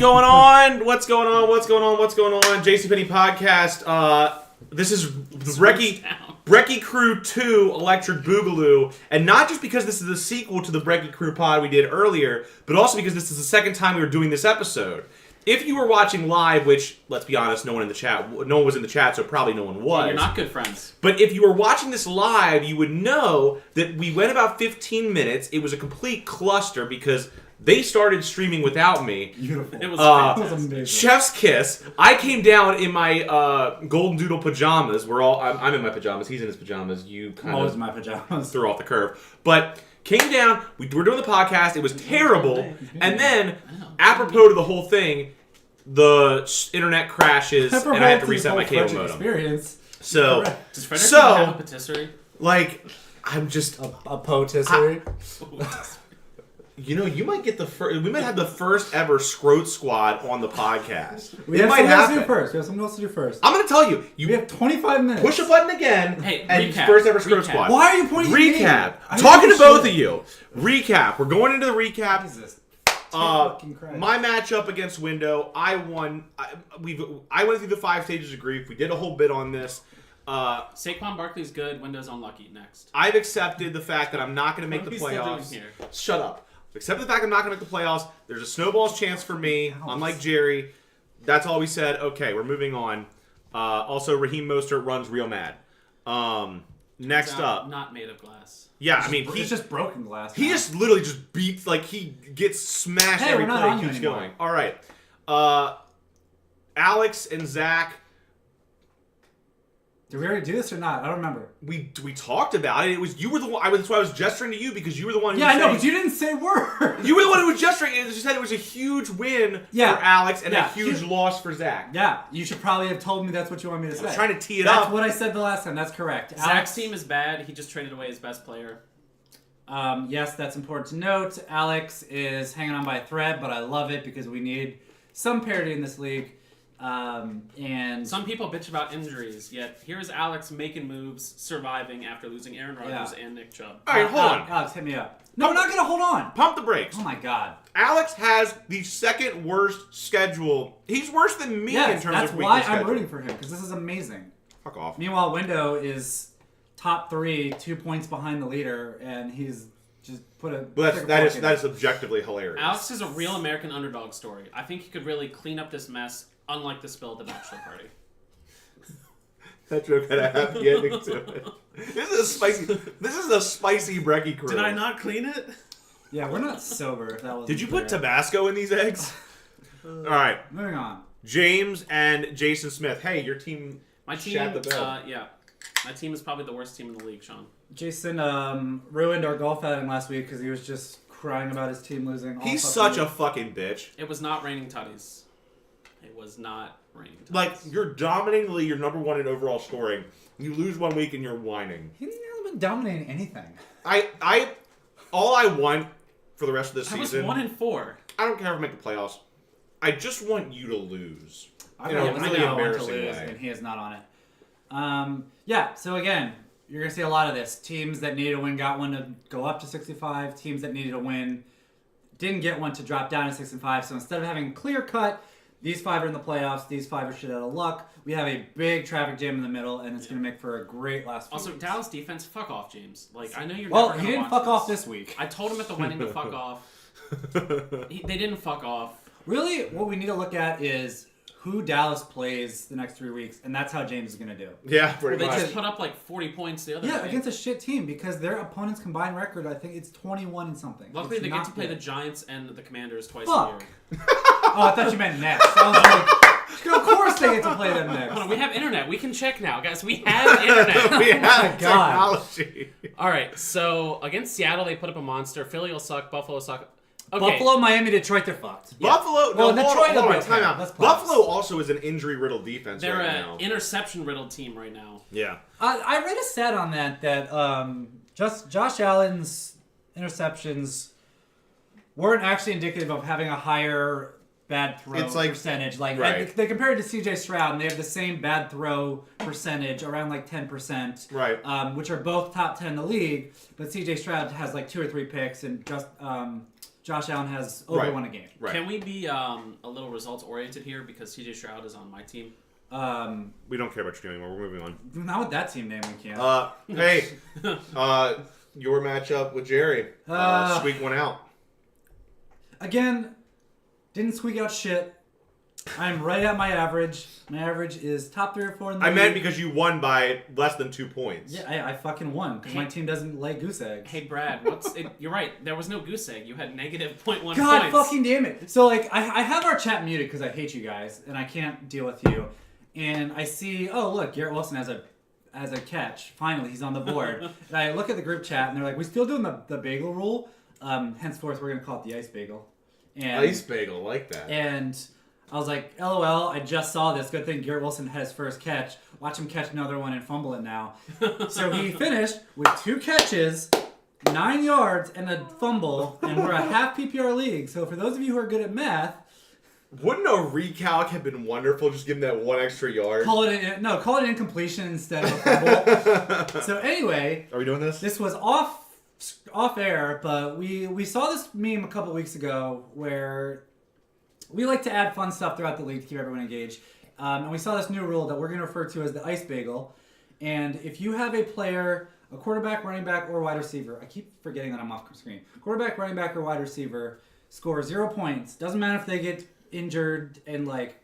going on? What's going on? JC Penni podcast. This is Brekky Crew 2 Electric Boogaloo. And not just because this is a sequel to the Brekky Crew pod we did earlier, but also because this is the second time we were doing this episode. If you were watching live, which, let's be honest, no one was in the chat, so probably no one was. You're not good friends. But if you were watching this live, you would know that we went about 15 minutes. It was a complete cluster because they started streaming without me. Beautiful. It was fantastic. Chef's kiss. I came down in my golden doodle pajamas. I'm in my pajamas. He's in his pajamas. You kind always of in my pajamas. threw off the curve. But came down. We were doing the podcast. It was terrible. And then, apropos to the whole thing, the internet crashes and I had to reset my cable modem. Experience. So, Does Frederick have a patisserie? like, I'm just... A potisserie. You know, you might get we might have the first ever Scrote Squad on the podcast. We have something else to do first. I'm going to tell you. We have 25 minutes. Push a button again. Hey, and recap. first ever Scrote Squad. Why are you pointing at me? Recap. I Talking to don't both shit. of you. Recap. We're going into the recap. Jesus. My matchup against Window, I won. I went through the 5 stages of grief. We did a whole bit on this. Saquon Barkley's good. Window's unlucky. Next. I've accepted the fact that I'm not going to make the playoffs. Still doing here? Shut up. Accept the fact I'm not going to make the playoffs. There's a snowball's chance for me. Unlike Jerry. That's all we said. Okay, we're moving on. Also, Raheem Mostert runs real mad. Next up. Not made of glass. Yeah, I mean, He's just broken glass. He just literally just beats, like, he gets smashed every play he keeps going. All right. Alex and Zach. Did we already do this or not? I don't remember. We talked about it. It was you were the one. That's why I was gesturing to you because you were the one. Who I know, but you didn't say a word. You were the one who was gesturing, and you said it was a huge win for Alex and a huge loss for Zach. Yeah, you should probably have told me that's what you want me to say. I was trying to tee it up. That's what I said the last time. That's correct. Zach's team is bad. He just traded away his best player. Yes, that's important to note. Alex is hanging on by a thread, but I love it because we need some parity in this league. And some people bitch about injuries, yet here's Alex making moves, surviving after losing Aaron Rodgers and Nick Chubb. All right, hold on. Alex, hit me up. No, we're not going to hold on. Pump the brakes. Oh, my God. Alex has the second worst schedule. He's worse than me in terms of weekly schedule. That's why I'm rooting for him, because this is amazing. Fuck off. Meanwhile, Window is top 3, 2 points behind the leader, and he's just put a... That is objectively hilarious. Alex is a real American underdog story. I think he could really clean up this mess, unlike the spill at the bachelor party. That joke had a happy ending to it. This is a spicy Brekky Crew. Did I not clean it? Yeah, we're not sober. If that wasn't Did you clear. put Tabasco in these eggs? All right. Moving on. James and Jason Smith. Hey, your team. My team. Shat the bed. Yeah. My team is probably the worst team in the league, Sean. Jason ruined our golf outing last week because he was just crying about his team losing. He's such a fucking bitch. It was not raining tutties. It was not raining tutties. Like, you're dominating the league. You're number 1 in overall scoring. You lose 1 week and you're whining. He's never been dominating anything. All I want for the rest of this season. I was 1-4. I don't care if I make the playoffs. I just want you to lose. I In a really embarrassing to lose, way. and he is not on it. So again, you're going to see a lot of this. Teams that needed a win got one to go up to 65. Teams that needed a win didn't get one to drop down to 6-5. So instead of having clear cut, these 5 are in the playoffs, these 5 are shit out of luck, we have a big traffic jam in the middle, and it's going to make for a great last few weeks. Dallas defense, fuck off, James. Like, I know you're Well, never he gonna didn't watch fuck off this week. I told him at the wedding to fuck off. They didn't fuck off. Really, what we need to look at is who Dallas plays the next 3 weeks, and that's how James is going to do. Yeah, pretty They much. just put up like 40 points the other day. Against a shit team, because their opponent's combined record, I think it's 21 and something. Luckily, It's they get not to play good. the Giants and the Commanders twice Fuck. a year. Oh, I thought you meant next. I was like, of course they get to play them next. Hold on, we have internet. We can check now, guys. We have internet. We have God. technology. All right, so against Seattle, they put up a monster. Philly will suck. Buffalo will suck. Okay. Buffalo, Miami, Detroit, they're fucked. Buffalo. Well, No, Detroit hold on, will be time okay. out. That's playoffs. Buffalo also is an injury-riddled defense They're right an now. interception-riddled team right now. Yeah. I read a stat on that just Josh Allen's interceptions weren't actually indicative of having a higher bad throw percentage. Like right. they compared it to CJ Stroud, and they have the same bad throw percentage, around like 10%. Right. Which are both top 10 in the league, but CJ Stroud has like 2 or 3 picks, and Josh Allen has won a game. Right. Can we be a little results oriented here because CJ Stroud is on my team? We don't care about you anymore. We're moving on. Not with that team name, we can't. Hey, your matchup with Jerry. Squeak one out. Again, didn't squeak out shit. I'm right at my average. My average is top 3 or 4 in the league. I meant because you won by less than 2 points. Yeah, I fucking won because my team doesn't lay goose eggs. Hey, Brad, you're right. There was no goose egg. You had negative 0.1 God points. fucking damn it. So, like, I have our chat muted because I hate you guys and I can't deal with you. And I see, oh, look, Garrett Wilson has a catch. Finally, he's on the board. And I look at the group chat and they're like, we still doing the bagel rule. Henceforth, we're going to call it the ice bagel. And, Ice bagel, like that. And I was like, LOL, I just saw this. Good thing Garrett Wilson had his first catch. Watch him catch another one and fumble it now. So he finished with 2 catches, 9 yards, and a fumble. And we're a half PPR league. So for those of you who are good at math, wouldn't a recalc have been wonderful? Just give him that 1 extra yard. call it an incompletion instead of a fumble. So anyway, are we doing this? This was off air, but we saw this meme a couple weeks ago where we like to add fun stuff throughout the league to keep everyone engaged. And we saw this new rule that we're going to refer to as the ice bagel. And if you have a player, a quarterback, running back, or wide receiver, I keep forgetting that I'm off screen. Quarterback, running back, or wide receiver score 0 points. Doesn't matter if they get injured and like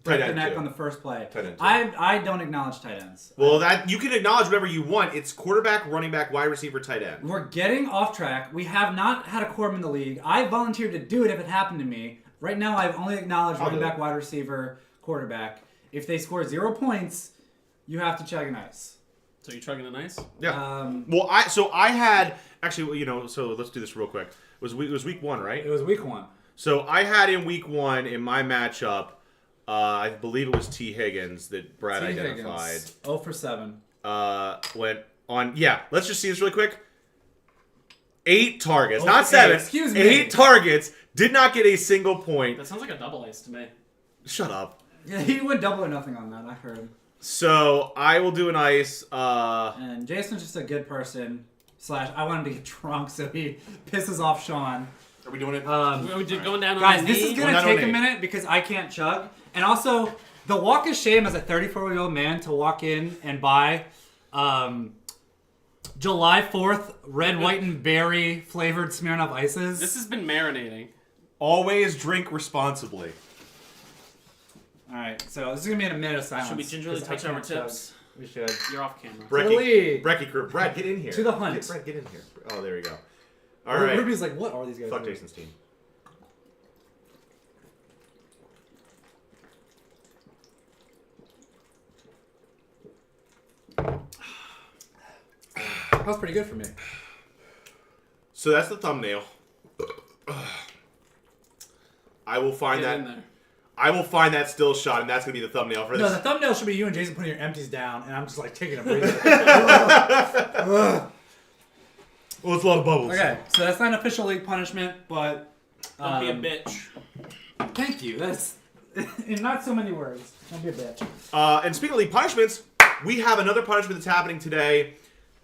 break their neck on the first play. I don't acknowledge tight ends. Well, that you can acknowledge whatever you want. It's quarterback, running back, wide receiver, tight end. We're getting off track. We have not had a quorum in the league. I volunteered to do it if it happened to me. Right now, I've only acknowledged running back, wide receiver, quarterback. If they score 0 points, you have to chug an ice. So you're chugging an ice? Yeah. Well, I had actually, so let's do this real quick. It was week 1, right? It was week 1. So I had in week 1 in my matchup, I believe it was T. Higgins that Brad identified. Higgins, 0 for 7. Went on. Yeah. Let's just see this really quick. 8 targets, Okay, not 7. excuse me. 8 targets. Did not get a single point. That sounds like a double ice to me. Shut up. Yeah, he went double or nothing on that. I heard him. So I will do an ice. And Jason's just a good person. / I want him to get drunk, so he pisses off Sean. Are we doing it? We're going down on Guys, a this knee. is gonna take a minute because I can't chug. And also, the walk of shame as a 34-year-old man to walk in and buy July 4th red, white, and berry flavored Smirnoff ices. This has been marinating. Always drink responsibly. All right, so this is gonna be in a minute of silence. Should we gingerly 'cause I touch our can't tips? chug. We should. You're off camera. Brekky Crew. Brad, get in here. To the hunt. Brad, get in here. Oh, there we go. All right. Ruby's like, what are these guys Fuck doing? Jason's team. That was pretty good for me. So that's the thumbnail. I will find Get in that. there. I will find that still shot, and that's gonna be the thumbnail for this. No, the thumbnail should be you and Jason putting your empties down, and I'm just like taking a breather. Well, it's a lot of bubbles. Okay, so that's not an official league punishment, but Don't be a bitch. thank you. That's in not so many words. Don't be a bitch. And speaking of league punishments, we have another punishment that's happening today.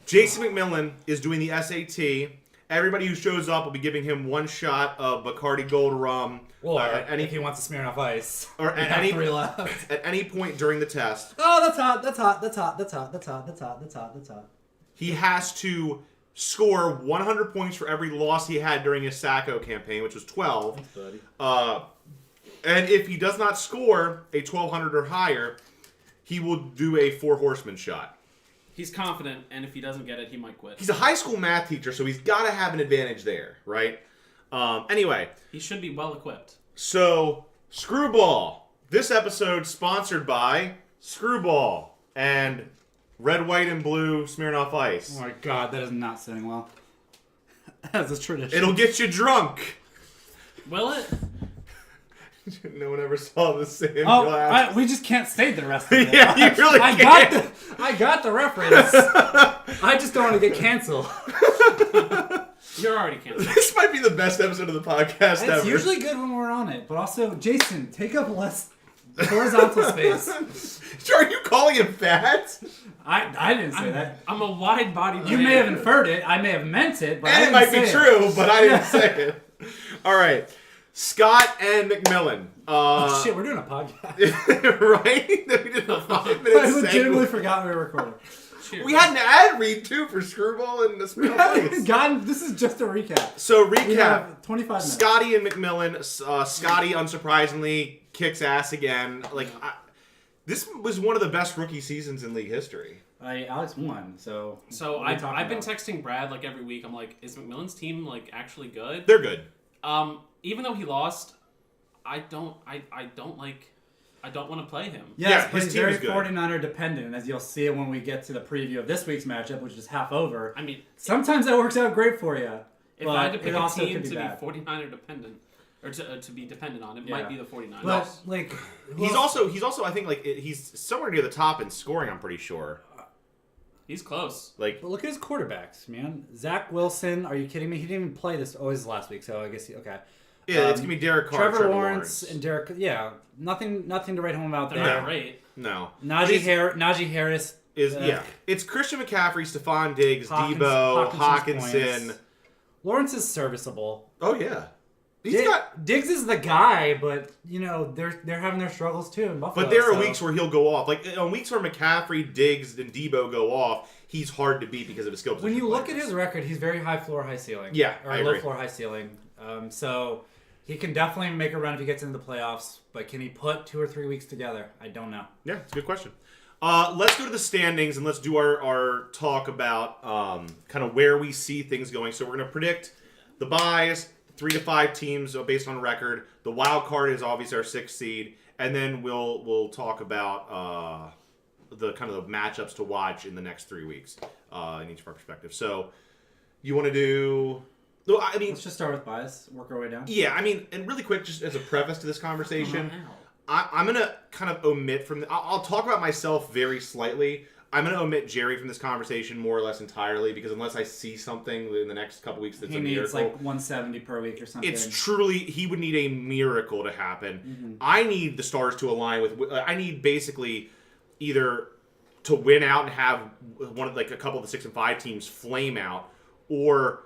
Jason McMillan is doing the SAT. Everybody who shows up will be giving him 1 shot of Bacardi Gold Rum. Or if he wants to smear off ice. Or You have 3 left. at any point during the test. Oh, that's hot. That's hot. That's hot. That's hot. That's hot. That's hot. That's hot. That's hot. He has to score 100 points for every loss he had during his Sacco campaign, which was 12. And if he does not score a 1200 or higher, he will do a 4 horseman shot. He's confident, and if he doesn't get it, he might quit. He's a high school math teacher, so he's got to have an advantage there, right? Anyway. He should be well equipped. So, Screwball. This episode sponsored by Screwball and red, white, and blue Smirnoff Ice. Oh my god, that is not sitting well. As a tradition. It'll get you drunk. Will it? No one ever saw the same glass. We just can't say the rest of it. Yeah, you really can't. I got the reference. I just don't want to get canceled. You're already canceled. This might be the best episode of the podcast ever. It's usually good when we're on it, but also, Jason, take up less horizontal space. Are you calling him fat? I didn't say that. I'm a wide-bodied man. You may have inferred it. I may have meant it, but I And it didn't might say be true, but I didn't say it. All right. Scott and McMillan. Oh, shit, we're doing a podcast. Right? We did a 5 minute I legitimately segment. forgot we were recording. Cheers. We had an ad read too for Screwball and the Spin God, this is just a recap. So We recap. have 25 minutes. Scotty and McMillan. Scotty, unsurprisingly, kicks ass again. This was one of the best rookie seasons in league history. Alex won, so. So what are we talking I've been about? texting Brad like every week. I'm like, is McMillan's team like actually good? They're good. Even though he lost, I don't want to play him. Yes, Yeah, but his he's team very is good. 49er dependent, as you'll see when we get to the preview of this week's matchup, which is half over. I mean, Sometimes that works out great for you. if I had to but pick it a also team could to be bad. be 49er dependent, or to be dependent on, it Yeah. might be the 49ers. But like, He's also I think he's somewhere near the top in scoring. I'm pretty sure. He's close. But look at his quarterbacks, man. Zach Wilson, are you kidding me? He didn't even play this. Oh, his last week, so I guess okay. Yeah, it's gonna be Derek Carr, Trevor Lawrence and Derek. Yeah, nothing to write home about They're there. not great. No. Najee Harris It's Christian McCaffrey, Stephon Diggs, Hawkins- Debo, Hawkinson's Hawkinson. points. Lawrence is serviceable. Oh yeah, he's got. Diggs is the guy, but they're having their struggles too in Buffalo. But there are so- weeks where he'll go off. Like on weeks where McCaffrey, Diggs, and Debo go off, he's hard to beat because of his skill position. When you look at players. his record, he's very high floor, high ceiling. Yeah, or I low agree. floor, high ceiling. So he can definitely make a run if he gets into the playoffs. But can he put 2 or 3 weeks together? I don't know. Yeah, it's a good question. Let's go to the standings and let's do our talk about kind of where we see things going. So we're going to predict the buys, 3 to 5 teams based on record. The wild card is obviously our 6th seed, and then we'll talk about the kind of the matchups to watch in the next 3 weeks in each of our perspectives. So you want to do? No, I mean, Let's just start with bias. Work our way down. yeah, I mean, and really quick, just as a preface to this conversation. Ow. I'm going to kind of omit from... I'll talk about myself very slightly. I'm going to omit Jerry from this conversation more or less entirely because unless I see something in the next couple weeks that's He a needs miracle... like 170 per week or something. It's truly... He would need a miracle to happen. Mm-hmm. I need the stars to align with... I need basically either to win out and have one of a couple of the 6 and 5 teams flame out or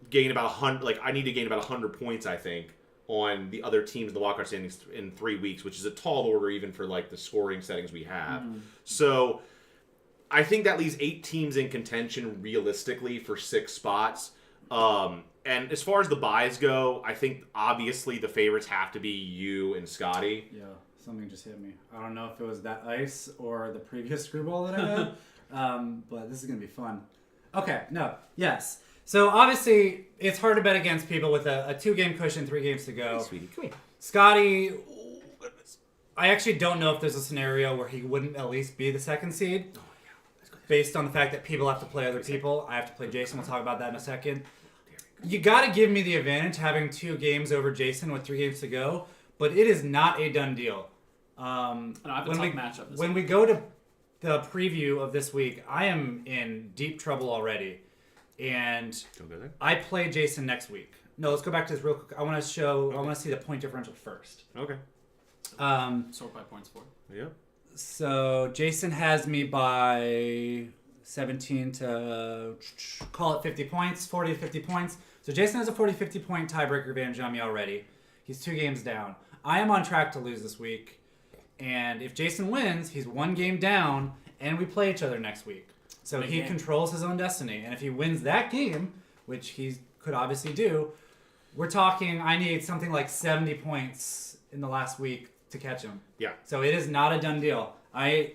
gain about 100... I need to gain about 100 points, I think, on the other teams in the wildcard standings in 3 weeks, which is a tall order even for the scoring settings we have. So I think that leaves 8 teams in contention realistically for 6 spots. And as far as the buys go, I think obviously the favorites have to be you and Scotty. Yeah, something just hit me. I don't know if it was that ice or the previous screwball that I had, but this is going to be fun. Okay, no, yes. So obviously, it's hard to bet against people with a 2-game cushion, 3 games to go. Hey, sweetie, come here. Scotty, I actually don't know if there's a scenario where he wouldn't at least be the 2nd seed. Based on the fact that people have to play other people. I have to play Jason. We'll talk about that in a second. You got to give me the advantage having 2 games over Jason with 3 games to go, but it is not a done deal. I have a tough matchup this When week. we go to the preview of this week, I am in deep trouble already. And Don't go there. I play Jason next week. No, let's go back to this real quick. I want to see the point differential first. Okay. Sort by points for. Yep. So Jason has me by 17 to call it 50 points, 40 to 50 points. So Jason has a 50 point tiebreaker advantage on me already. He's 2 games down. I am on track to lose this week. And if Jason wins, he's 1 game down, and we play each other next week. So he controls his own destiny. And if he wins that game, which he could obviously do, we're talking I need something like 70 points in the last week to catch him. Yeah. So it is not a done deal. I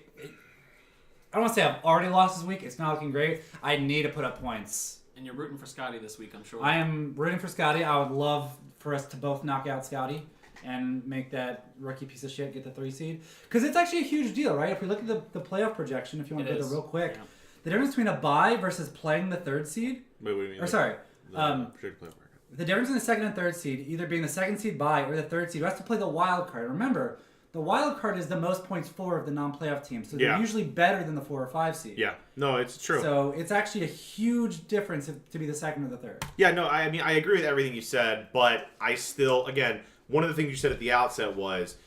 don't want to say I've already lost this week. It's not looking great. I need to put up points. And you're rooting for Scotty this week, I'm sure. I am rooting for Scotty. I would love for us to both knock out Scotty and make that rookie piece of shit get the 3 seed. Because it's actually a huge deal, right? If we look at the playoff projection, if you want to go there real quick, Yeah. the difference between a bye versus playing the 3rd seed, Wait, what do you mean? or sorry, Predicted playoff record. the difference in the 2nd and 3rd seed, either being the 2nd seed bye or the 3rd seed, who has to play the wild card. Remember, the wild card is the most points for of the non-playoff teams, so they're Yeah. usually better than the 4 or 5 seed. Yeah. No, it's true. So it's actually a huge difference to be the 2nd or the 3rd. Yeah, no, I mean, I agree with everything you said, but I still, again, one of the things you said at the outset was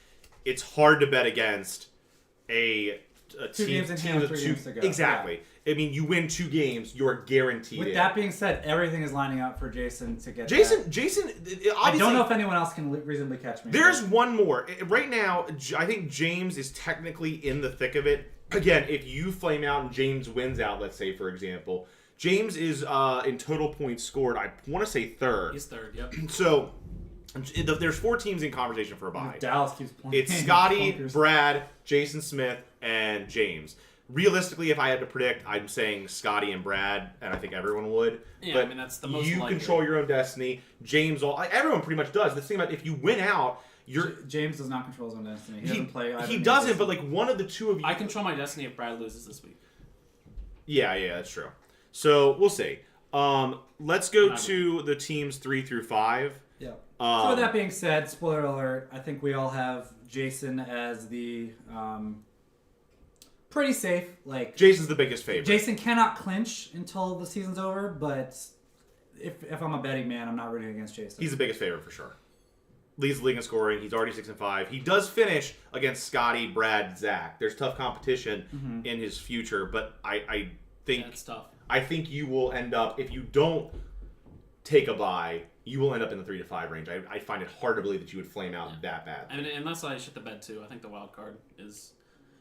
it's hard to bet against a 2 games in hand, 3 games to go. Exactly. I mean, you win 2 games, you're guaranteed. With that being said, everything is lining up for Jason to get Jason, obviously, I don't know if anyone else can reasonably catch me. There's one more. Right now, I think James is technically in the thick of it. Again, if you flame out and James wins out, let's say, for example, James is in total points scored, I want to say 3rd. He's 3rd, yep. So, there's 4 teams in conversation for a bye. Dallas keeps playing. It's Scotty, Brad, Jason Smith, and James. Realistically, if I had to predict, I'm saying Scotty and Brad, and I think everyone would. Yeah, but I mean, that's the most you likely. control your own destiny. James, everyone pretty much does. The thing about if you win out, James does not control his own destiny. He doesn't play. He doesn't, but like one of the two of you. I control my destiny if Brad loses this week. Yeah, that's true. So we'll see. Let's go to the teams 3 through 5. Yeah. So with that being said, spoiler alert, I think we all have Jason as the pretty safe. Like Jason's the biggest favorite. Jason cannot clinch until the season's over, but if I'm a betting man, I'm not rooting against Jason. He's the biggest favorite for sure. Leads the league in scoring. He's already 6-5. He does finish against Scotty, Brad, Zach. There's tough competition in his future, but I think it's tough. I think you will end up, if you don't take a bye, you will end up in the 3 to 5 range. I find it hard to believe that you would flame out that bad. I mean, unless I shit the bed too, I think the wild card is.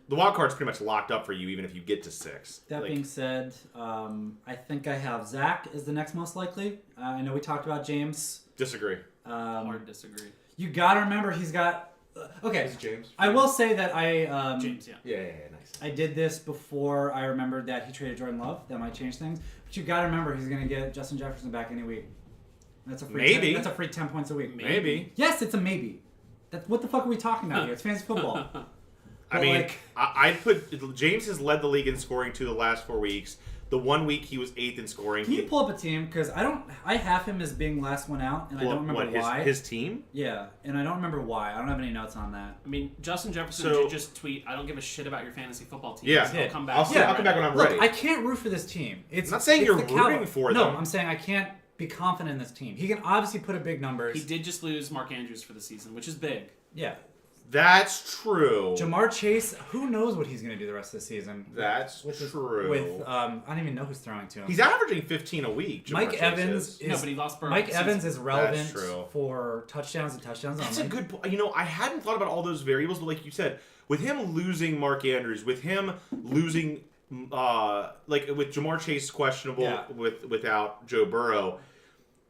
The wild card's pretty much locked up for you, even if you get to 6. That being said, I think I have Zach as the next most likely. I know we talked about James. Disagree. Hard disagree. You got to remember he's got. Okay. Is it James? I will say that I. James, yeah. Yeah, nice. I did this before I remembered that he traded Jordan Love. That might change things. But you got to remember he's going to get Justin Jefferson back any week. That's a free maybe. That's a free 10 points a week. Maybe. Yes, it's a maybe. What the fuck are we talking about here? It's fantasy football. I mean, I put James has led the league in scoring the last 4 weeks. The 1 week he was 8th in scoring. Can you pull up a team? Because I have him as being last one out, and I don't remember why. His team? Yeah, and I don't remember why. I don't have any notes on that. I mean, Justin Jefferson did just tweet, "I don't give a shit about your fantasy football team." Yeah, I'll come back. I'll come back when I'm ready. I can't root for this team. I'm not saying you're rooting for them. No, I'm saying I can't be confident in this team. He can obviously put up big numbers. He did just lose Mark Andrews for the season, which is big. Yeah. That's true. Jamar Chase, who knows what he's going to do the rest of the season? That's true. With I don't even know who's throwing to him. He's averaging 15 a week. Mike Evans but he lost Burrow. Mike Evans is relevant for touchdowns and touchdowns only. That's a good point. I hadn't thought about all those variables, but like you said, with him losing Mark Andrews, with him losing, with Jamar Chase questionable without Joe Burrow,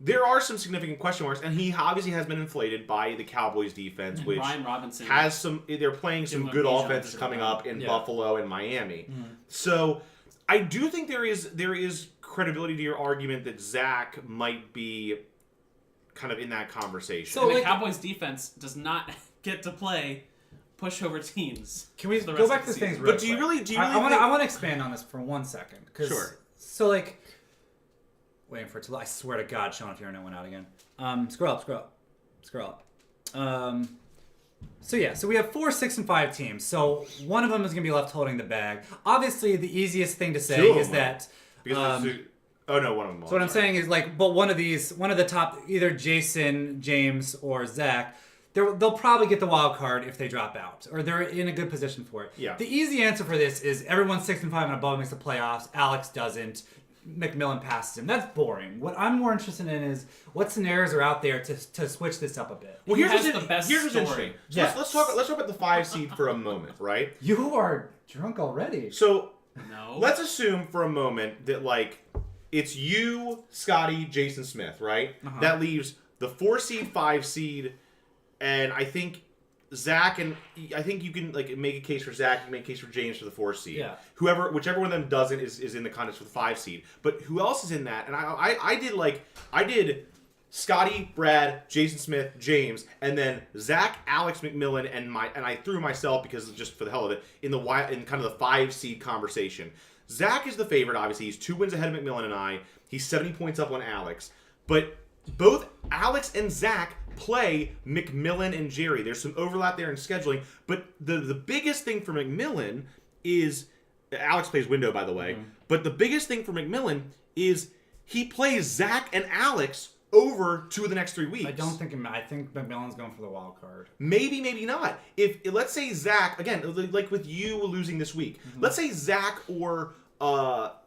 there are some significant question marks, and he obviously has been inflated by the Cowboys defense, which Ryan Robinson has some. They're playing some good offenses coming up in Buffalo and Miami. So I do think there is credibility to your argument that Zach might be kind of in that conversation. So the Cowboys defense does not get to play pushover teams. Can we go back to things? Real but do you quick? really? I want to expand on this for 1 second. Sure. So waiting for it to. I swear to God, Sean, if your internet went out again. Scroll up. So we have 4 6-5 teams. So one of them is going to be left holding the bag. Obviously, the easiest thing to say is that. Because one of them. So what I'm saying is but one of the top, either Jason, James, or Zach. They'll probably get the wild card if they drop out, or they're in a good position for it. Yeah. The easy answer for this is everyone's 6-5 and above makes the playoffs. Alex doesn't. McMillan passes him. That's boring. What I'm more interested in is what scenarios are out there to switch this up a bit. Well, here's what's interesting. So let's talk about the 5 seed for a moment, right? You are drunk already. So no. Let's assume for a moment that it's you, Scotty, Jason Smith, right? Uh-huh. That leaves the 4 seed, 5 seed, and I think Zach I think you can make a case for Zach, you can make a case for James for the 4 seed. Yeah. Whichever one of them doesn't is in the contest for the 5 seed. But who else is in that? And I did Scotty, Brad, Jason Smith, James, and then Zach, Alex, McMillan, and I threw myself because just for the hell of it in kind of the 5 seed conversation. Zach is the favorite. Obviously, he's 2 wins ahead of McMillan and I. He's 70 points up on Alex, but both Alex and Zach play McMillan and Jerry. There's some overlap there in scheduling, but the biggest thing for McMillan is Alex plays window, by the way. Mm-hmm. But the biggest thing for McMillan is he plays Zach and Alex over 2 of the next 3 weeks. I think McMillan's going for the wild card. Maybe, maybe not. If let's say Zach, again, like with you losing this week, let's say Zach or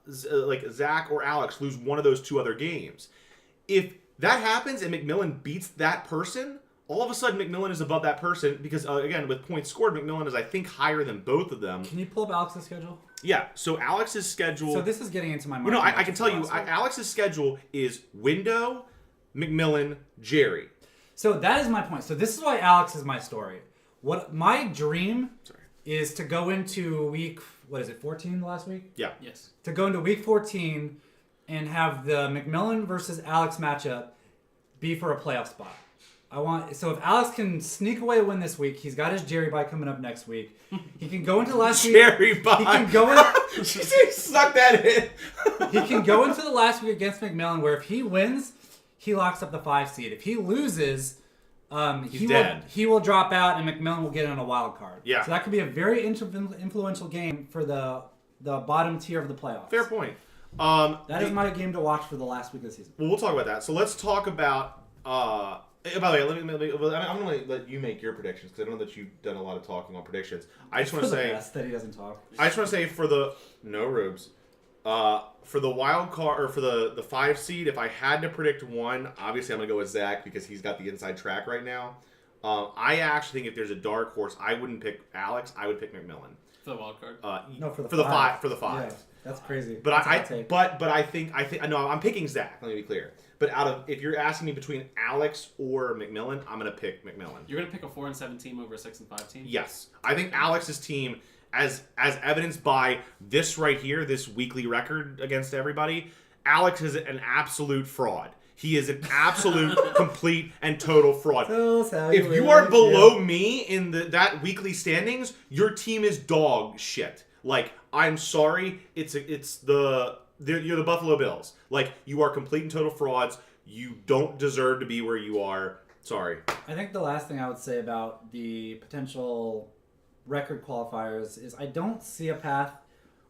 Zach or Alex lose one of those 2 other games. If that happens and McMillan beats that person, all of a sudden McMillan is above that person because, again, with points scored, McMillan is, I think, higher than both of them. Can you pull up Alex's schedule? Yeah, so Alex's schedule... So this is getting into my mind. Well, no, I can tell you, Alex's schedule is Window, McMillan, Jerry. So that is my point. So this is why Alex is my story. What my dream is to go into week, 14 the last week? Yeah. Yes. To go into week 14 and have the McMillan versus Alex matchup be for a playoff spot. So if Alex can sneak away a win this week, he's got his Jerry bye coming up next week. He can go into the last week. Jerry bye. He can go in. She suck that in. He can go into the last week against McMillan, where if he wins, he locks up the 5 seed. If he loses, he will drop out, and McMillan will get in a wild card. Yeah. So that could be a very influential game for the bottom tier of the playoffs. Fair point. That is my game to watch for the last week of the season. Well, we'll talk about that. So let's talk about. By the way, I'm going to let you make your predictions because I know that you've done a lot of talking on predictions. I just want to say best that he doesn't talk. I just want to say for the Rubes, for the wild card or for the 5 seed, if I had to predict one, obviously I'm going to go with Zach because he's got the inside track right now. I actually think if there's a dark horse, I wouldn't pick Alex. I would pick McMillan. For the wild card. No, for the five. five. For the 5. Yeah, that's crazy. But that's I think no, I'm picking Zach. Let me be clear. But if you're asking me between Alex or McMillan, I'm gonna pick McMillan. You're gonna pick a 4-7 team over a 6-5 team? Yes, I think Alex's team, as evidenced by this right here, this weekly record against everybody, Alex is an absolute fraud. He is an absolute, complete, and total fraud. If you are below me in that weekly standings, your team is dog shit. Like, I'm sorry, you're the Buffalo Bills. Like, you are complete and total frauds. You don't deserve to be where you are. Sorry. I think the last thing I would say about the potential record qualifiers is I don't see a path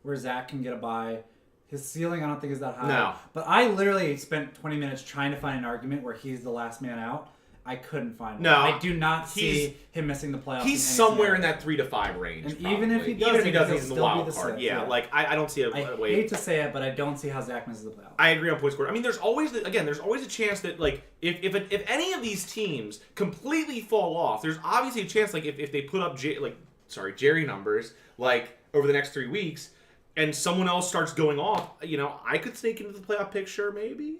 where Zach can get a bye. His ceiling, I don't think, is that high. No. But I literally spent 20 minutes trying to find an argument where he's the last man out. I couldn't find one. No. I do not see him missing the playoffs. He's somewhere in that 3 to 5 range. And probably. even if he does, he's in the wild card. Yeah, like I don't see a way. I hate to say it, but I don't see how Zach misses the playoffs. I agree on points scored. I mean, there's always a chance that like if any of these teams completely fall off, there's obviously a chance like if they put up Jerry numbers like over the next 3 weeks, and someone else starts going off, I could sneak into the playoff picture maybe.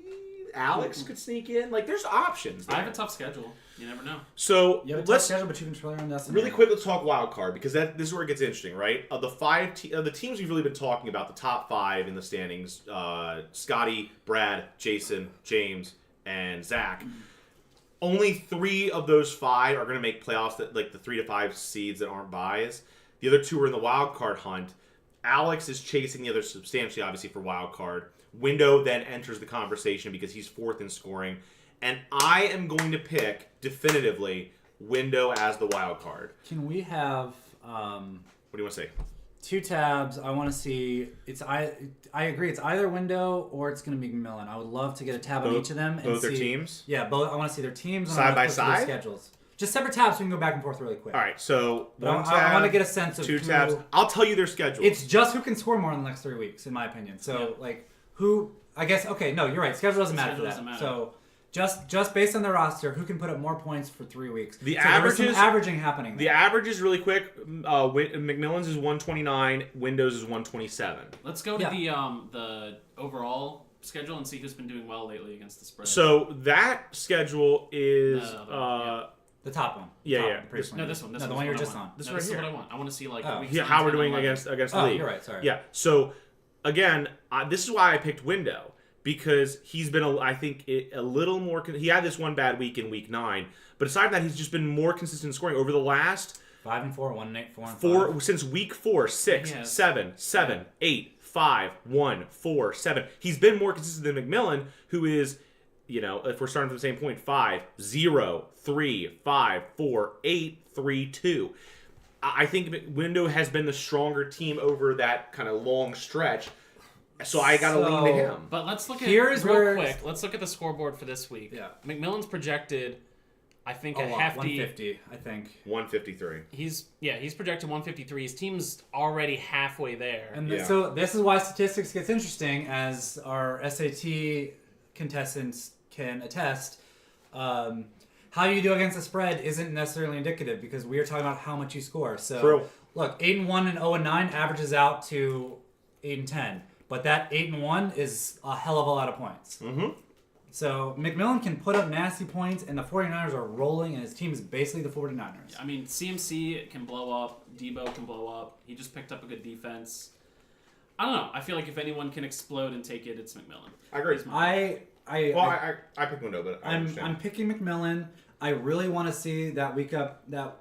Alex could sneak in. Like, there's options there. I have a tough schedule. You never know. So you have a tough schedule, but you control your own destiny. Really quick, let's talk wild card because this is where it gets interesting, right? Of the the teams we've really been talking about, the top 5 in the standings: Scotty, Brad, Jason, James, and Zach. Only 3 of those 5 are going to make playoffs. That like the 3 to 5 seeds that aren't buys. The other 2 are in the wild card hunt. Alex is chasing the other substantially, obviously, for wild card. Window then enters the conversation because he's 4th in scoring. And I am going to pick, definitively, Window as the wild card. Can we have... what do you want to say? 2 tabs. I want to see... I agree. It's either Window or it's going to be McMillan. I would love to get a tab on each of them. And both see, their teams? Yeah, both. I want to see their teams. Side by side? Their schedules. Just separate tabs so we can go back and forth really quick. All right, so one tab, I want to get a sense of 2 tabs. I'll tell you their schedules. It's just who can score more in the next 3 weeks, in my opinion. So, who... I guess, okay, no, you're right. Schedule doesn't matter for that. So, just based on the roster, who can put up more points for 3 weeks? The averages, there was some averaging happening there. The averages, really quick, McMillan's is 129, Windows is 127. Let's go to the overall schedule and see who's been doing well lately against the spread. So, that schedule is... the top one. Yeah. This one. The one you're just on. This is what I want. I want to see how we're doing against the league. You're right, sorry. Yeah, so... Again, this is why I picked Window because he's been, a little more. He had this one bad week in week 9, but aside from that, he's just been more consistent in scoring over the last 5-4, 1-8, 4 since week 4, 6, 7, 8, 5, 1, 4, 7. He's been more consistent than McMillan, who is, if we're starting from the same point, 5, 0, 3, 5, 4, 8, 3, 2. I think Window has been the stronger team over that kind of long stretch. So I got to lean to him. But let's look at Here's real where- quick. Let's look at the scoreboard for this week. Yeah. McMillan's projected, I think, a lot, hefty 150, I think. 153. He's projected 153. His team's already halfway there. And so this is why statistics gets interesting, as our SAT contestants can attest. How you do against the spread isn't necessarily indicative because we are talking about how much you score. So True. Look, 8-1 and 0-9 averages out to 8-10, but that 8-1 is a hell of a lot of points. Mm-hmm. So McMillan can put up nasty points, and the 49ers are rolling, and his team is basically the 49ers. I mean, CMC can blow up. Debo can blow up. He just picked up a good defense. I don't know. I feel like if anyone can explode and take it, it's McMillan. I agree. I picked Window, but I'm picking McMillan. I really want to see that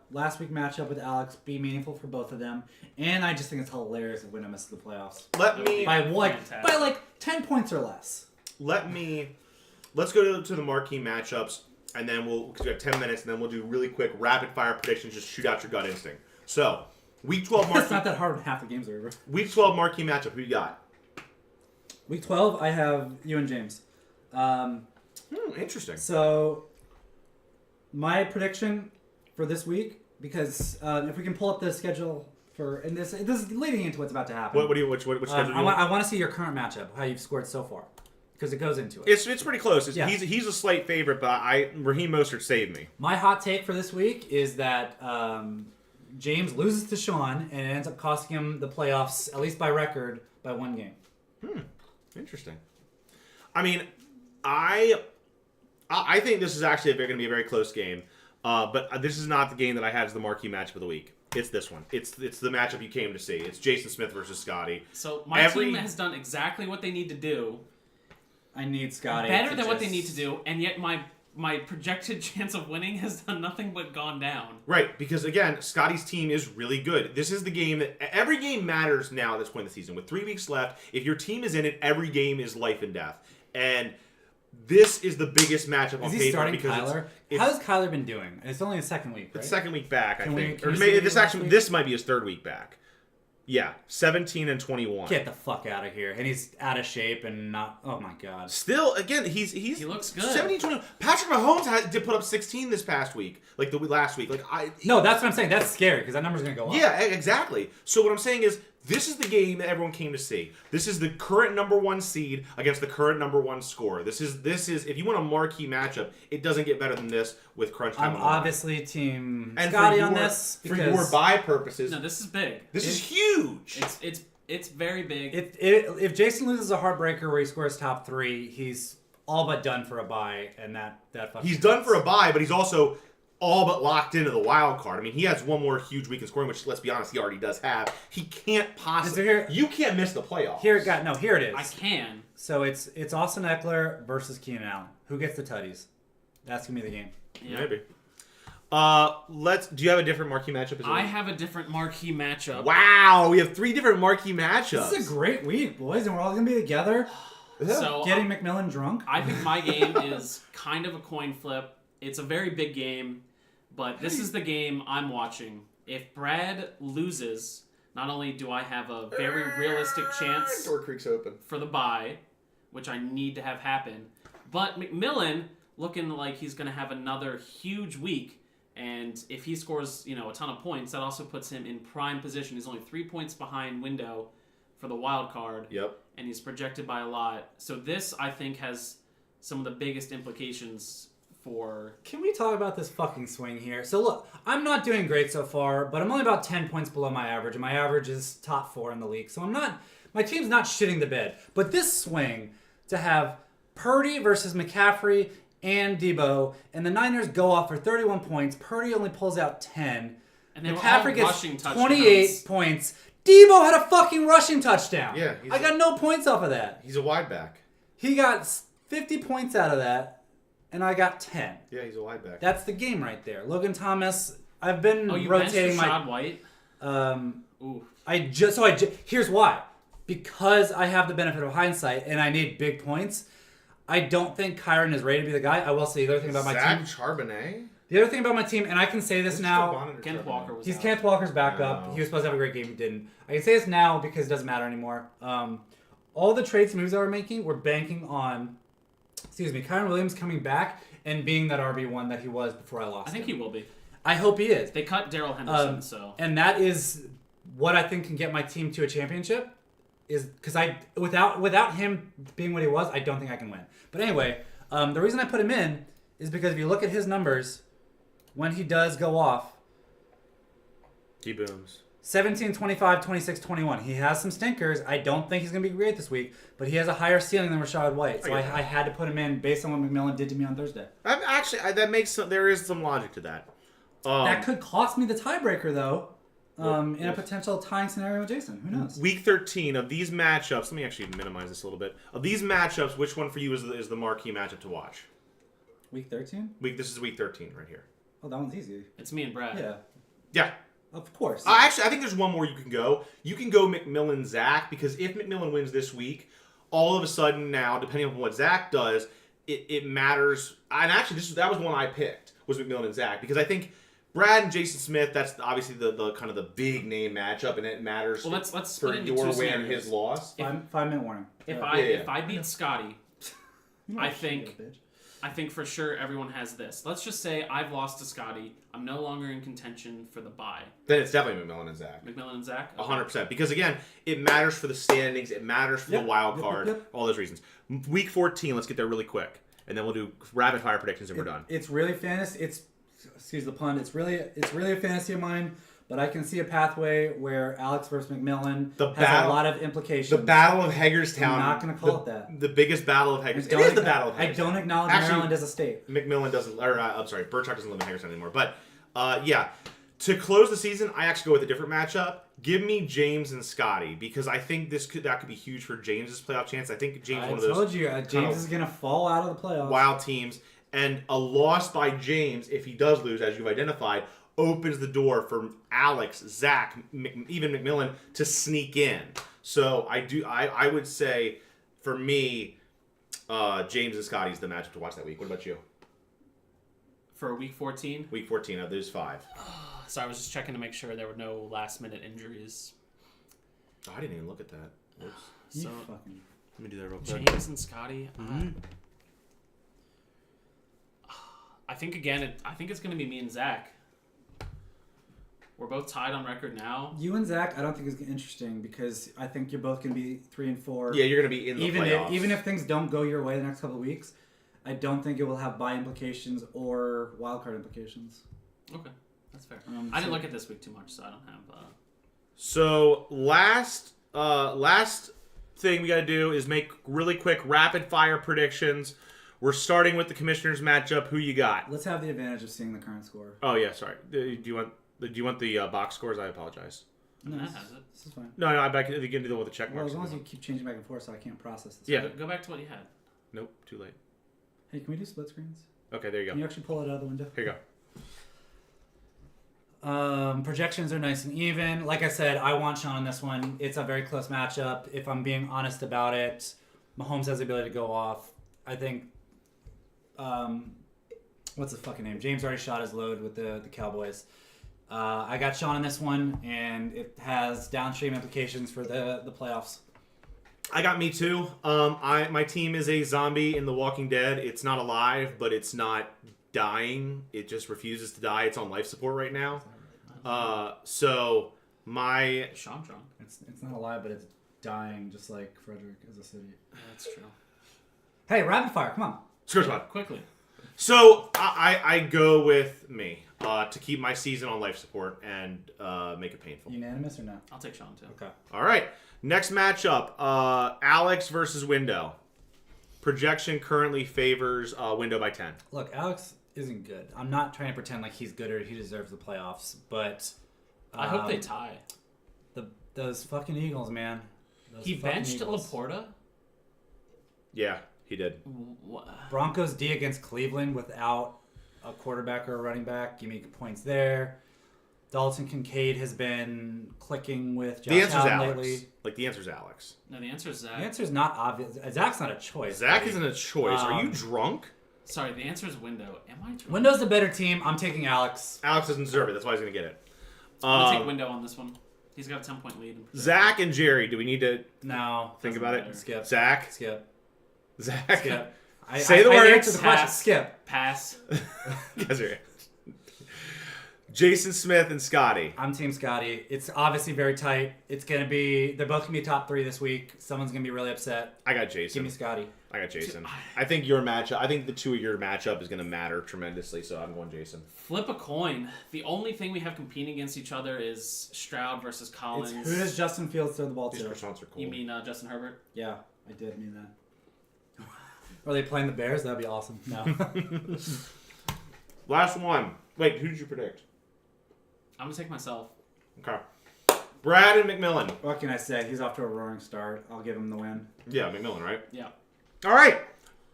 last week matchup with Alex be meaningful for both of them, and I just think it's hilarious if Wyndham misses the playoffs by like 10 points or less. Let's go to the marquee matchups, and then because we have 10 minutes, and then we'll do really quick rapid fire predictions. Just shoot out your gut instinct. So, week 12 marquee. It's not that hard when half the games are over. Week 12 marquee matchup. Who you got? Week 12, I have you and James. Interesting. So, my prediction for this week, because if we can pull up the schedule and this is leading into what's about to happen. Which schedule do you want? I want to see your current matchup, how you've scored so far, because it goes into it. It's pretty close. He's a slight favorite, but Raheem Mostert saved me. My hot take for this week is that James loses to Sean and it ends up costing him the playoffs, at least by record, by one game. Interesting. I mean, I think this is actually going to be a very close game, but this is not the game that I had as the marquee matchup of the week. It's this one. It's the matchup you came to see. It's Jason Smith versus Scotty. So my team has done exactly what they need to do. I need Scotty. Better than what they need to do, and yet my projected chance of winning has done nothing but gone down. Right, because again, Scotty's team is really good. This is the game that every game matters now at this point in the season. With 3 weeks left, if your team is in it, every game is life and death. And this is the biggest matchup on paper. Is he starting because Kyler? How's Kyler been doing? It's only the second week, right? It's second week back, I think. Can Or we maybe see this might be his third week back. Yeah, 17 and 21. Get the fuck out of here. And he's out of shape and not... Oh, my God. Still, again, he looks good. 17, 21. Patrick Mahomes did put up 16 this past week. Like the last week. No, that's what I'm saying. That's scary because that number's going to go up. Yeah, exactly. So what I'm saying is, this is the game that everyone came to see. This is the current number 1 seed against the current number 1 scorer. This is if you want a marquee matchup, it doesn't get better than this with crunch time. I'm obviously team and Scotty on this. For your buy purposes. No, this is big. This is huge. It's very big. If Jason loses a heartbreaker where he scores top 3, he's all but done for a buy, and that fucking he's done for a buy, but he's also all but locked into the wild card. I mean, he has one more huge week in scoring, which, let's be honest, he already does have. He can't possibly... You can't miss the playoffs. Here it is. I can. So it's Austin Eckler versus Keenan Allen. Who gets the tutties? That's going to be the game. Yeah. Maybe. Do you have a different marquee matchup as well? I have a different marquee matchup. Wow, we have 3 different marquee matchups. This is a great week, boys, and we're all going to be together. So getting McMillan drunk. I think my game is kind of a coin flip. It's a very big game, but this is the game I'm watching. If Brad loses, not only do I have a very realistic chance Door creak's open. for the bye, which I need to have happen, but McMillan looking like he's going to have another huge week. And if he scores, a ton of points, that also puts him in prime position. He's only 3 points behind Window for the wild card. Yep. And he's projected by a lot. So this, I think, has some of the biggest implications for... Can we talk about this fucking swing here? So look, I'm not doing great so far, but I'm only about 10 points below my average, and my average is top 4 in the league. So my team's not shitting the bed. But this swing, to have Purdy versus McCaffrey and Debo, and the Niners go off for 31 points. Purdy only pulls out 10. And they McCaffrey were all gets rushing 28 points. Debo had a fucking rushing touchdown. Yeah, I got no points off of that. He's a wide back. He got 50 points out of that, and I got 10. Yeah, he's a wide back. That's the game right there. Logan Thomas, I've been you rotating benched my... Rashad White? Ooh. Here's why. Because I have the benefit of hindsight, and I need big points, I don't think Kyron is ready to be the guy. I will say the other thing about my team. Zach Charbonnet? The other thing about my team, and I can say this now. Kenneth Walker was He's out. Kenneth Walker's backup. No. He was supposed to have a great game. He didn't. I can say this now because it doesn't matter anymore. all the trades moves that we're making, we're banking on, Kyron Williams coming back and being that RB1 that he was before I lost I think him. he will be. I hope he is. They cut Daryl Henderson, so. And that is what I think can get my team to a championship. Is because without him being what he was, I don't think I can win. But anyway, the reason I put him in is because if you look at his numbers, when he does go off, he booms. 17, 25, 26, 21. He has some stinkers. I don't think he's going to be great this week, but he has a higher ceiling than Rachaad White. So I had to put him in based on what McMillan did to me on Thursday. There is some logic to that. That could cost me the tiebreaker, though, in a potential tying scenario with Jason. Who knows? Week 13 of these matchups. Let me actually minimize this a little bit. Of these matchups, which one for you is the marquee matchup to watch? Week 13? This is week 13 right here. Oh, that one's easy. It's me and Brad. Yeah. Yeah. Of course. Actually, I think there's one more you can go. You can go McMillan-Zach, because if McMillan wins this week, all of a sudden now, depending on what Zach does, it matters. And actually, that was one I picked, was McMillan and Zach, because I think Brad and Jason Smith, that's obviously the kind of the big name matchup, and it matters Well, let's for split into your two win and scenarios. his loss. 5-minute warning. If Yeah. I beat Scotty, I think Bitch. I think for sure everyone has this. Let's just say I've lost to Scotty. I'm no longer in contention for the bye. Then it's definitely McMillan and Zach. McMillan and Zach? 100%. Because, again, it matters for the standings. It matters for the wild card. Yep. All those reasons. Week 14, let's get there really quick. And then we'll do rapid-fire predictions and we're done. It's really fantasy. Excuse the pun. It's really a fantasy of mine. But I can see a pathway where Alex versus McMillan has a lot of implications. The Battle of Hagerstown. I'm not going to call it that. The biggest Battle of Hagerstown. It is the Battle of Hagerstown. I don't acknowledge Maryland as a state. McMillan doesn't, I'm sorry, Burchak doesn't live in Hagerstown anymore. But, yeah, to close the season, I actually go with a different matchup. Give me James and Scotty, because I think that could be huge for James's playoff chance. I think James is one of those. I told you, James is going to fall out of the playoffs. Wild teams. And a loss by James, if he does lose, as you've identified, opens the door for Alex, Zach, even McMillan to sneak in. So I would say, for me, James and Scotty's the matchup to watch that week. What about you? For week 14? Week 14 of those 5. So I was just checking to make sure there were no last-minute injuries. Oh, I didn't even look at that. Whoops. So Let me do that real quick. James and Scotty. I think it's going to be me and Zach. We're both tied on record now. You and Zach, I don't think is interesting because I think you're both going to be 3 and 4. Yeah, you're going to be in the playoffs. Even if things don't go your way the next couple of weeks, I don't think it will have bye implications or wildcard implications. Okay, that's fair. I didn't look at this week too much, so I don't have. So last thing we got to do is make really quick rapid fire predictions. We're starting with the commissioners matchup. Who you got? Let's have the advantage of seeing the current score. Oh yeah, sorry. Do you want the box scores? I apologize. No, That has it. this is fine. No, I bet you can deal with the check Well, marks. as long as you keep changing back and forth, so I can't process this. Yeah. Go back to what you had. Nope, too late. Hey, can we do split screens? Okay, there you Can go. you actually pull it out of the window? Here you go. Projections are nice and even. Like I said, I want Sean on this one. It's a very close matchup. If I'm being honest about it, Mahomes has the ability to go off. I think, what's his fucking name? James already shot his load with the Cowboys. I got Sean on this one, and it has downstream implications for the playoffs. I got me too. My team is a zombie in The Walking Dead. It's not alive, but it's not dying. It just refuses to die. It's on life support right now. So my Sean drunk. It's not alive, but it's dying, just like Frederick is a city. Yeah, that's true. Hey, rapid fire, come on. scores spot. Quickly. So I go with me to keep my season on life support and make it painful. Unanimous or no? I'll take Sean too. Okay. All right. Next matchup, Alex versus Window. Projection currently favors Window by 10. Look, Alex isn't good. I'm not trying to pretend like he's good or he deserves the playoffs, but I hope they tie. Those fucking Eagles, man. Those He fucking benched Eagles. Laporta? Yeah, he did. Broncos D against Cleveland without a quarterback or a running back. Give me points there. Dalton Kincaid has been clicking with Josh The answer's Allen Alex. lately. Like, the answer's Alex. No, the answer is Zach. The answer's not obvious. Zach's not a choice. Zach buddy. isn't a choice. Are you drunk? Sorry, the answer is Window. Am I drunk? Window's the better team. I'm taking Alex. Alex doesn't deserve it. That's why he's going to get it. I'm going to take Window on this one. He's got a 10-point lead. Zach and Jerry, do we need to No. think about it? matter. Skip. Zach? Skip. Zach? Skip. Say the I words. answered the question. Pass. Skip. Pass. Guys are- Jason Smith and Scotty. I'm Team Scotty. It's obviously very tight. They're both gonna be top 3 this week. Someone's gonna be really upset. I got Jason. Give me Scotty. I got Jason. I think your matchup. I think the two of your matchup is going to matter tremendously. So I'm going Jason. Flip a coin. The only thing we have competing against each other is Stroud versus Collins. Who does Justin Fields throw the ball These to? croissants are cool. You mean Justin Herbert? Yeah, I did mean that. Are they playing the Bears? That'd be awesome. No. Last one. Wait, who did you predict? I'm gonna take myself. Okay. Brad and McMillan. What can I say? He's off to a roaring start. I'll give him the win. Yeah, McMillan, right? Yeah. All right.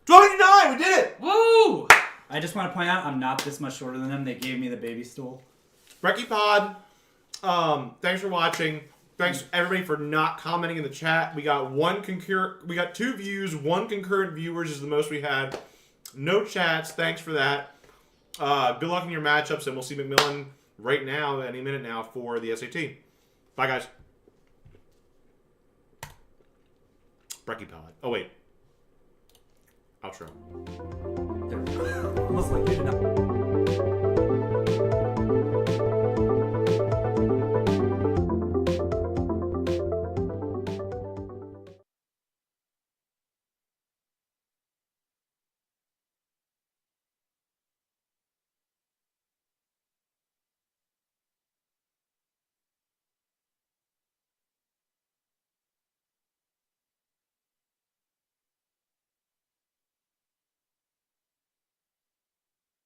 12-9. We did it. Woo! I just want to point out I'm not this much shorter than them. They gave me the baby stool. Brekky Pod. Thanks for watching. Thanks everybody for not commenting in the chat. We got 2 views. 1 concurrent viewers is the most we had. No chats. Thanks for that. Good luck in your matchups, and we'll see McMillan right now, any minute now, for the SAT. Bye, guys. Brekky Pod. Oh, wait. Outro. Almost like you did not.